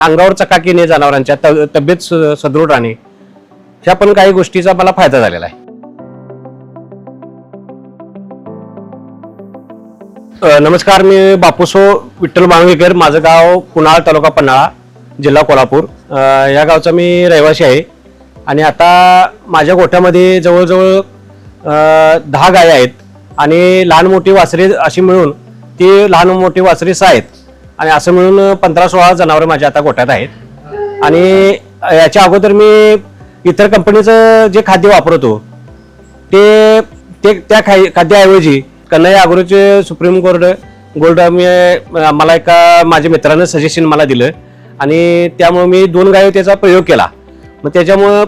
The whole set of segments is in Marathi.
अंगावर चकाकी येणे, जनावरांच्या तब्येत सदृढ राहणे, ह्या पण काही गोष्टीचा मला फायदा झालेला आहे. नमस्कार, मी बापूसो विठ्ठल मांगवेकर, माझं गाव कुणाळ, तालुका पन्हाळा, जिल्हा कोल्हापूर. या गावचा मी रहिवासी आहे. आणि आता माझ्या गोठ्यामध्ये जवळजवळ 10 गायी आहेत आणि लहान मोठी वासरे अशी मिळून ती लहान मोठी वासरे 6 आहेत आणि असं मिळून 15-16 जनावरं माझ्या आता गोठ्यात आहेत. आणि याच्या अगोदर मी इतर कंपनीचं जे खाद्य वापरतो ते त्या खाद्याऐवजी कन्हैया ॲग्रोचे सुप्रीम गोल्ड मला एका माझ्या मित्रानं सजेशन मला दिलं आणि त्यामुळे मी 2 गायी त्याचा प्रयोग केला. मग त्याच्यामुळं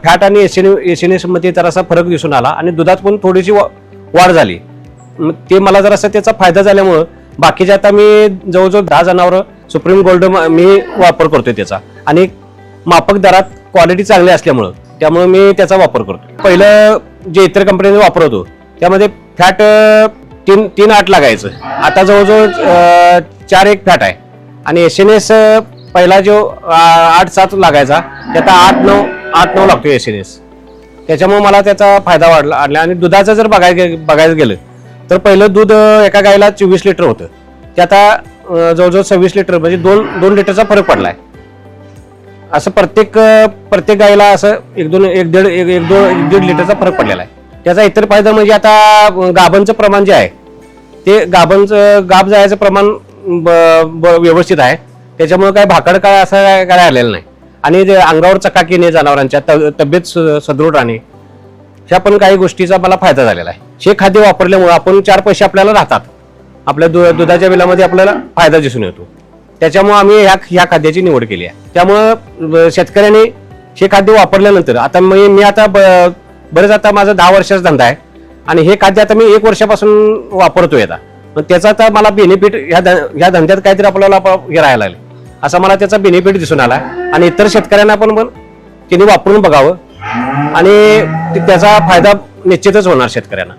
फॅट आणि एसएनएस मध्ये जरासा फरक दिसून आला आणि दुधात पण थोडीशी वाढ झाली. मग ते मला जरासा त्याचा फायदा झाल्यामुळं बाकीचे आता मी जवळजवळ 10 जनावरं सुप्रीम गोल्ड मी वापर करतोय त्याचा, आणि माफक दरात क्वालिटी चांगली असल्यामुळं त्यामुळे मी त्याचा वापर करतो. पहिलं जे इतर कंपनीने वापरतो त्यामध्ये फॅट 3-8 लागायचं, आता जवळजवळ 4-1 फॅट आहे. आणि एसएनएस पहिला जो 8-7 लागायचा ते आता 8-9 लागतो एसएनएस. त्याच्यामुळे मला त्याचा फायदा वाढला. आणि दुधाचं जर बघायला गेलं तर पहिलं दूध एका गायला 24 लिटर होतं, ते आता जवळजवळ 26 लिटर, म्हणजे 2 लिटरचा फरक पडलाय. असं प्रत्येक गायला असं 1-1.5 लिटरचा फरक पडलेला आहे. त्याचा इतर फायदा म्हणजे आता गाभांचं प्रमाण जे आहे ते गाभ जायचं प्रमाण व्यवस्थित आहे. त्याच्यामुळे काय भाकड काय असं काय आलेलं नाही. आणि अंगावर चकाकी येणे, जनावरांच्या तब्येत सदृढ राहणे, ह्या पण काही गोष्टीचा मला फायदा झालेला आहे. हे खाद्य वापरल्यामुळे आपण 4 पैसे आपल्याला राहतात, आपल्या दुधाच्या बिलामध्ये आपल्याला फायदा दिसून येतो. त्याच्यामुळे आम्ही ह्या खाद्याची निवड केली आहे. त्यामुळं शेतकऱ्यांनी हे खाद्य वापरल्यानंतर आता मी आता बरेच आता माझा 10 वर्षाचा धंदा आहे आणि हे खाद्य आता मी 1 वर्षापासून वापरतोय. आता मग त्याचा आता मला बेनिफिट ह्या धंद्यात काहीतरी आपल्याला हे राहायला लागले, असा मला त्याचा बेनिफिट दिसून आला. आणि इतर शेतकऱ्यांना पण त्यांनी वापरून बघावं आणि त्याचा फायदा निश्चितच होणार शेतकऱ्यांना.